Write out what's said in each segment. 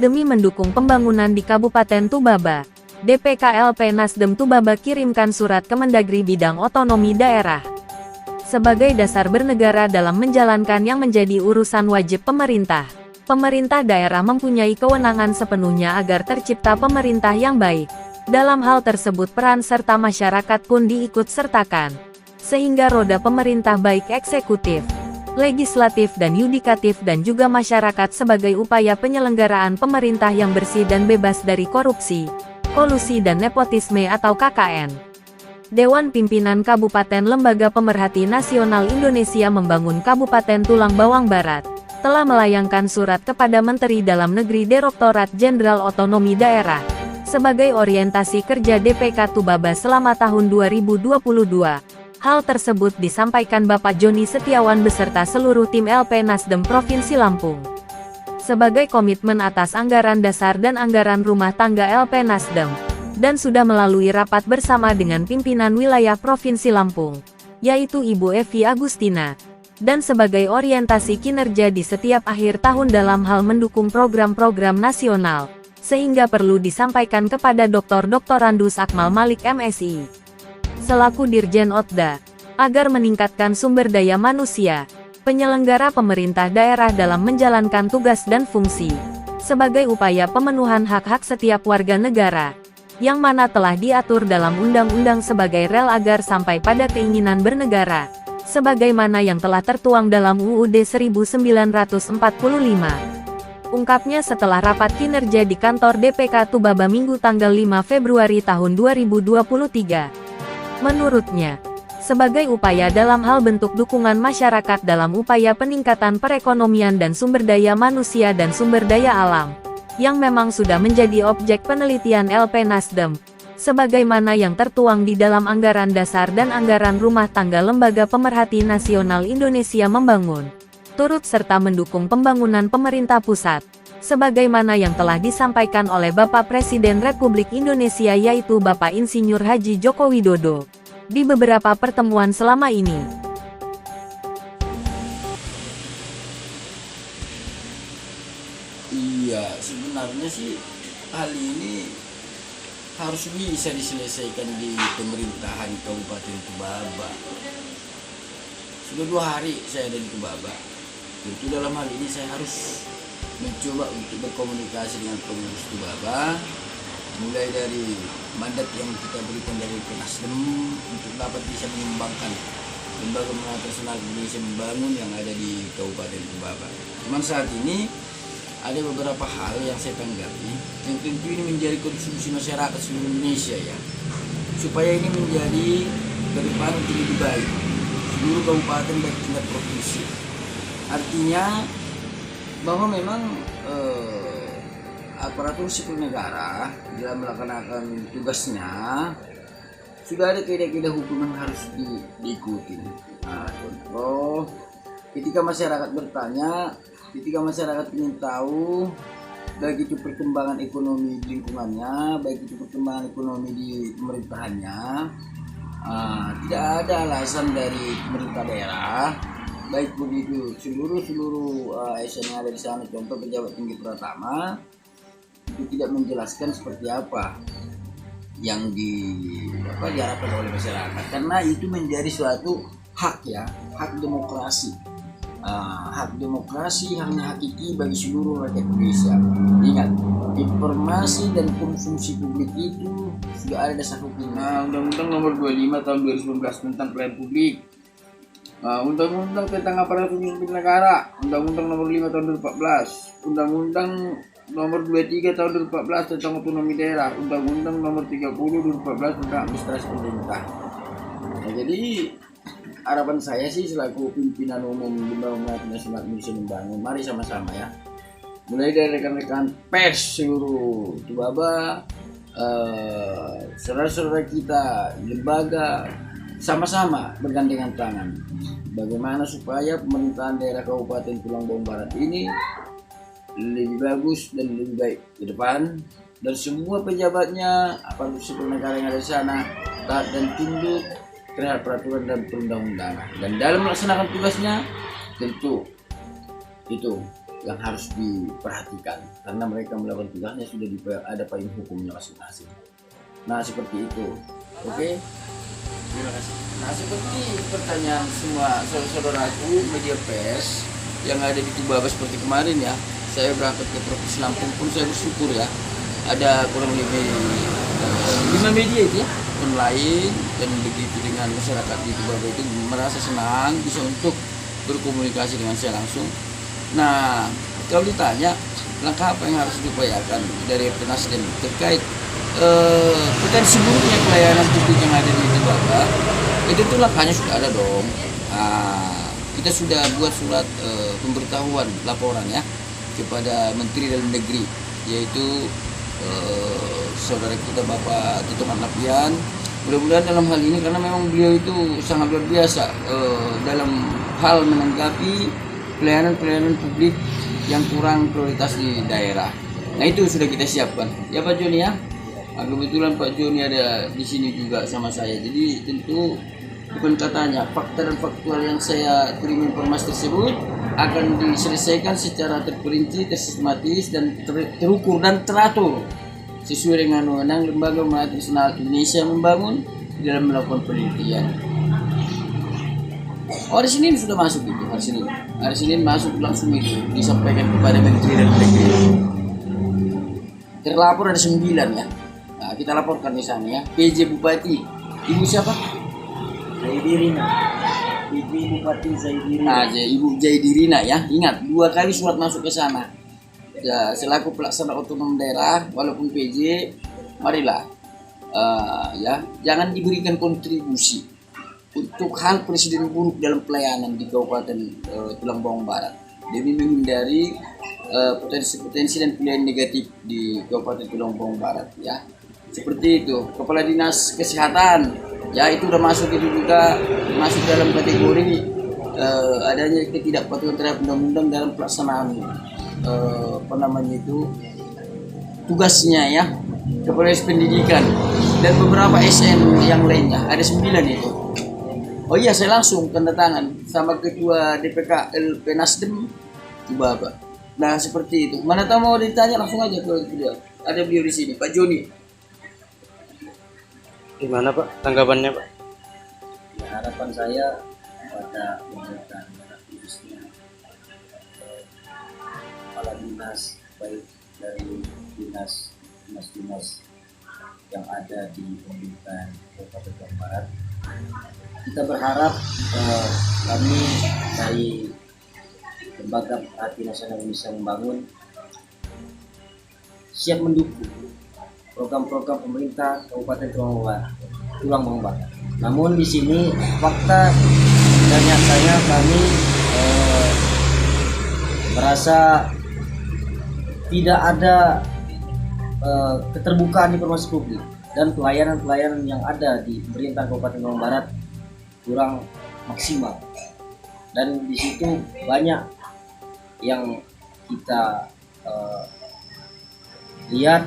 Demi mendukung pembangunan di Kabupaten Tubaba, DPKLP Nasdem Tubaba kirimkan surat ke Mendagri bidang otonomi daerah. Sebagai dasar bernegara dalam menjalankan yang menjadi urusan wajib pemerintah, pemerintah daerah mempunyai kewenangan sepenuhnya agar tercipta pemerintah yang baik. Dalam hal tersebut peran serta masyarakat pun diikut sertakan, sehingga roda pemerintah baik eksekutif, legislatif dan yudikatif dan juga masyarakat sebagai upaya penyelenggaraan pemerintah yang bersih dan bebas dari korupsi, kolusi dan nepotisme atau KKN. Dewan Pimpinan Kabupaten Lembaga Pemerhati Nasional Indonesia Membangun Kabupaten Tulang Bawang Barat telah melayangkan surat kepada Menteri Dalam Negeri Direktorat Jenderal Otonomi Daerah sebagai orientasi kerja DPK Tubaba selama tahun 2022. Hal tersebut disampaikan Bapak Joni Setiawan beserta seluruh tim LP Nasdem Provinsi Lampung. Sebagai komitmen atas anggaran dasar dan anggaran rumah tangga LP Nasdem, dan sudah melalui rapat bersama dengan pimpinan wilayah Provinsi Lampung, yaitu Ibu Evi Agustina, dan sebagai orientasi kinerja di setiap akhir tahun dalam hal mendukung program-program nasional, sehingga perlu disampaikan kepada Dr. Randus Akmal Malik MSI. Selaku Dirjen Otda, agar meningkatkan sumber daya manusia, penyelenggara pemerintah daerah dalam menjalankan tugas dan fungsi, sebagai upaya pemenuhan hak-hak setiap warga negara, yang mana telah diatur dalam undang-undang sebagai rel agar sampai pada keinginan bernegara, sebagaimana yang telah tertuang dalam UUD 1945. Ungkapnya setelah rapat kinerja di kantor DPK Tubaba Minggu tanggal 5 Februari tahun 2023. Menurutnya, sebagai upaya dalam hal bentuk dukungan masyarakat dalam upaya peningkatan perekonomian dan sumber daya manusia dan sumber daya alam, yang memang sudah menjadi objek penelitian LP Nasdem, sebagaimana yang tertuang di dalam anggaran dasar dan anggaran rumah tangga Lembaga Pemerhati Nasional Indonesia Membangun, turut serta mendukung pembangunan pemerintah pusat, sebagaimana yang telah disampaikan oleh Bapak Presiden Republik Indonesia yaitu Bapak Insinyur Haji Joko Widodo, di beberapa pertemuan selama ini. Iya, sebenarnya sih hal ini harus bisa diselesaikan di pemerintahan Kabupaten Tubaba. Sudah 2 hari saya ada di Tubaba. Tentu dalam hal ini saya harus mencoba untuk berkomunikasi dengan pengurus Tubaba, mulai dari mandat yang kita berikan dari Nasdem untuk dapat bisa mengembangkan Lembaga Pemerhati Nasional Indonesia Membangun yang ada di Kabupaten Tubaba. Cuman saat ini ada beberapa hal yang saya tanggapi yang tentu ini menjadi konsumsi masyarakat seluruh Indonesia ya, supaya ini menjadi ke depan lebih baik seluruh kabupaten dan tingkat provinsi. Artinya bahwa memang aparatur sipil negara dalam melaksanakan tugasnya sudah ada kaidah-kaidah hukum yang harus diikuti. Nah, contoh ketika masyarakat bertanya, ketika masyarakat ingin tahu baik itu perkembangan ekonomi di lingkungannya, baik itu perkembangan ekonomi di pemerintahannya, tidak ada alasan dari pemerintah daerah, baik begitu seluruh ASN yang ada di sana, contoh pejabat tinggi pertama, itu tidak menjelaskan seperti apa yang diharapkan oleh masyarakat, karena itu menjadi suatu hak ya, hak demokrasi. Hak demokrasi hanya hakiki bagi seluruh rakyat Indonesia. Ingat, informasi dan konsumsi publik itu sudah ada dasar hukumnya. Undang-Undang Nomor 25 Tahun 2019 tentang pelayanan publik, Undang-Undang tentang aparatur sipil negara, Undang-Undang Nomor 5 Tahun 2014, Undang-Undang Nomor 23 Tahun 2014 tentang otonomi daerah, Undang-Undang Nomor 30 2014 tentang administrasi pemerintah. Nah, jadi harapan saya sih selaku pimpinan umum Lembaga Pemerhati Nasional Indonesia Membangun, mari sama-sama ya, mulai dari rekan-rekan pers seluruh Tubaba, saudara-saudara kita lembaga, sama-sama bergandengan tangan bagaimana supaya pemerintahan daerah Kabupaten Tulang Bawang Barat ini lebih bagus dan lebih baik ke depan, dan semua pejabatnya aparatur sipil negara yang ada di sana taat dan tunduk terhadap peraturan dan perundang-undangan. Dan dalam melaksanakan tugasnya tentu itu yang harus diperhatikan karena mereka melakukan tugasnya sudah ada payung hukumnya masing-masing. Nah seperti itu. Oke. Terima kasih. Nah seperti pertanyaan semua saudara-saudaraku media pers yang ada di Tubaba seperti kemarin ya, saya berangkat ke Provinsi Lampung pun saya bersyukur ya, ada kurang lebih 5 media itu ya online, dan begitu dengan masyarakat di Tubaba itu merasa senang bisa untuk berkomunikasi dengan saya langsung. Nah kalau ditanya langkah apa yang harus diupayakan dari Nasdem terkait potensi buruknya pelayanan publik yang ada di Tubaba, itu tuh langkahnya sudah ada dong. Kita sudah buat surat pemberitahuan laporan ya kepada Menteri Dalam Negeri, yaitu saudara kita Bapak Tito Karnavian. Mudah-mudahan dalam hal ini, karena memang beliau itu sangat luar biasa dalam hal menanggapi pelayanan publik yang kurang prioritas di daerah. Nah itu sudah kita siapkan ya Pak Joni ya. Nah, kebetulan Pak Joni ada di sini juga sama saya, jadi tentu bukan katanya fakta dan faktual yang saya terima informasi tersebut akan diselesaikan secara terperinci, tersistematis, dan terukur dan teratur sesuai dengan wewenang Lembaga Pemerhati Nasional Indonesia membangun dalam melakukan penelitian. Hari Senin sudah masuk itu, hari Senin masuk langsung itu disampaikan kepada Menteri Dalam Negeri. Terlapor ada 9 ya. Nah, kita laporkan di sana ya. PJ Bupati, Ibu siapa? Zaidirina, Ibu Bupati Zaidirina. Nah, Ibu Zaidirina ya. Ingat, 2 kali surat masuk ke sana. Ya, selaku pelaksana otonom daerah, walaupun PJ, marilah ya, jangan diberikan kontribusi untuk hal presiden buruk dalam pelayanan di Kabupaten Tulang Bawang Barat demi menghindari potensi-potensi dan pilihan negatif di Kabupaten Tulang Bawang Barat ya. Seperti itu. Kepala Dinas Kesehatan ya, itu udah masuk, itu juga masuk dalam kategori adanya ketidakpatuhan terhadap undang-undang dalam pelaksanaan tugasnya ya. Kepala Dinas Pendidikan dan beberapa SN yang lainnya, ada 9 itu. Oh iya, saya langsung tanda tangan sama Ketua DPK LP Nasdem Tubaba. Nah seperti itu. Mana tahu mau ditanya langsung aja ke beliau. Ada beliau di sini, Pak Joni. Gimana Pak tanggapannya Pak? Ya, harapan saya pada pemerintahan khususnya kepala dinas, baik dari dinas yang ada di pemerintahan Kabupaten Tulang Barat, kita berharap kami dari Lembaga Pemerhati Nasional Indonesia Membangun siap mendukung program-program pemerintah Kabupaten Tulang Bawang Barat. Namun di sini fakta dan nyatanya kami merasa tidak ada keterbukaan informasi publik dan pelayanan-pelayanan yang ada di pemerintah Kabupaten Bawang Barat kurang maksimal, dan di situ banyak yang kita lihat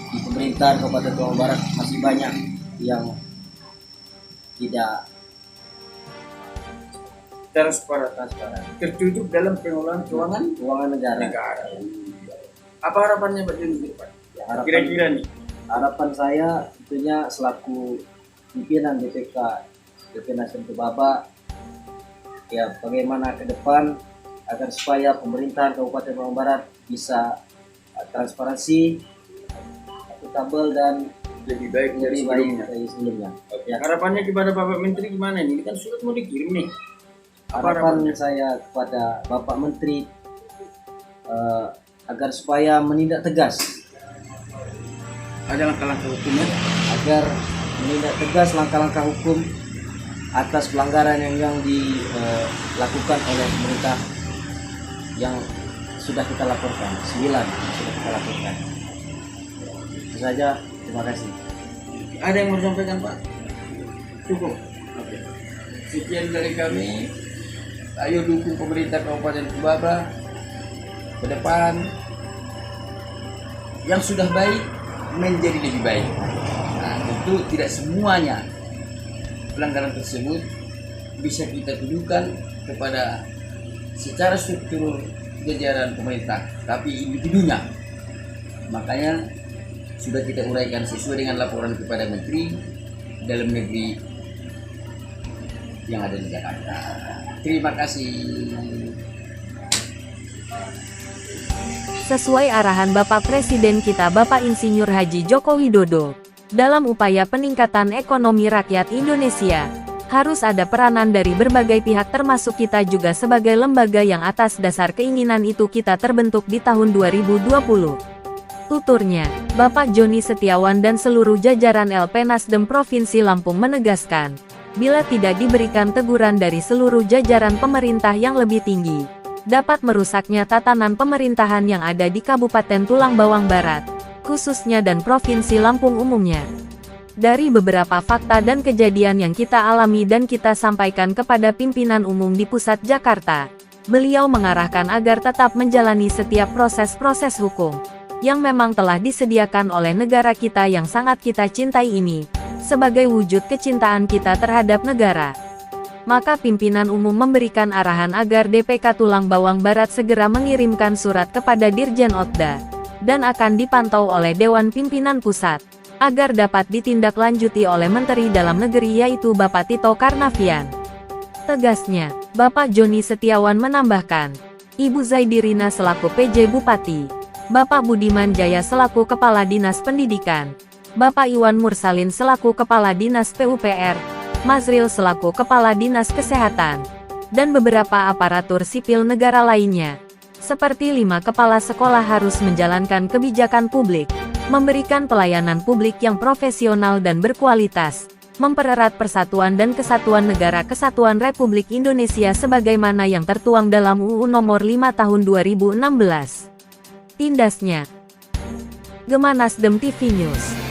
di pemerintahan Kabupaten Bawang Barat masih banyak yang tidak Transparan. Tertutup dalam pengelolaan keuangan negara. Apa harapannya Pak Joni? Ya, harapan, Kira-kira nih. harapan saya tentunya selaku pimpinan DP Nasdem Tubaba, ya bagaimana ke depan agar supaya pemerintahan Kabupaten Bawang Barat bisa transparansi, akuntabel, dan Lebih baik dari lebih baik sebelumnya. dari sebelumnya. Ya, Harapannya kepada Bapak Menteri gimana nih? Ini kan surat mau dikirim nih. harapan saya kepada Bapak Menteri agar supaya menindak tegas, Ada langkah-langkah hukumnya. agar menindak tegas langkah-langkah hukum atas pelanggaran yang dilakukan oleh pemerintah yang sudah kita laporkan, 9 yang sudah kita laporkan. Itu saja, terima kasih. Ada yang mau disampaikan Pak? Cukup. Oke. Sekian dari kami. Ayo dukung pemerintah Kabupaten Tubaba ke depan, yang sudah baik menjadi lebih baik. Nah, tentu tidak semuanya pelanggaran tersebut bisa kita tuduhkan kepada secara struktur jajaran pemerintah, tapi individunya. Makanya sudah kita uraikan sesuai dengan laporan kepada Menteri Dalam Negeri yang ada di Jakarta. Terima kasih. Sesuai arahan Bapak Presiden kita Bapak Insinyur Haji Joko Widodo, dalam upaya peningkatan ekonomi rakyat Indonesia, harus ada peranan dari berbagai pihak termasuk kita juga sebagai lembaga yang atas dasar keinginan itu kita terbentuk di tahun 2020. Tuturnya, Bapak Joni Setiawan dan seluruh jajaran LP Nasdem Provinsi Lampung menegaskan, bila tidak diberikan teguran dari seluruh jajaran pemerintah yang lebih tinggi, dapat merusaknya tatanan pemerintahan yang ada di Kabupaten Tulang Bawang Barat, khususnya dan Provinsi Lampung umumnya. Dari beberapa fakta dan kejadian yang kita alami dan kita sampaikan kepada pimpinan umum di pusat Jakarta, beliau mengarahkan agar tetap menjalani setiap proses-proses hukum yang memang telah disediakan oleh negara kita yang sangat kita cintai ini, sebagai wujud kecintaan kita terhadap negara. Maka pimpinan umum memberikan arahan agar DPK Tulang Bawang Barat segera mengirimkan surat kepada Dirjen Otda, dan akan dipantau oleh Dewan Pimpinan Pusat, agar dapat ditindaklanjuti oleh Menteri Dalam Negeri yaitu Bapak Tito Karnavian. Tegasnya, Bapak Joni Setiawan menambahkan, Ibu Zaidirina selaku PJ Bupati, Bapak Budiman Jaya selaku Kepala Dinas Pendidikan, Bapak Iwan Mursalin selaku Kepala Dinas PUPR, Mazril selaku Kepala Dinas Kesehatan, dan beberapa aparatur sipil negara lainnya, seperti 5 kepala sekolah harus menjalankan kebijakan publik, memberikan pelayanan publik yang profesional dan berkualitas, mempererat persatuan dan kesatuan negara Kesatuan Republik Indonesia sebagaimana yang tertuang dalam UU Nomor 5 Tahun 2016. Tindasnya. Gema Nasdem TV News.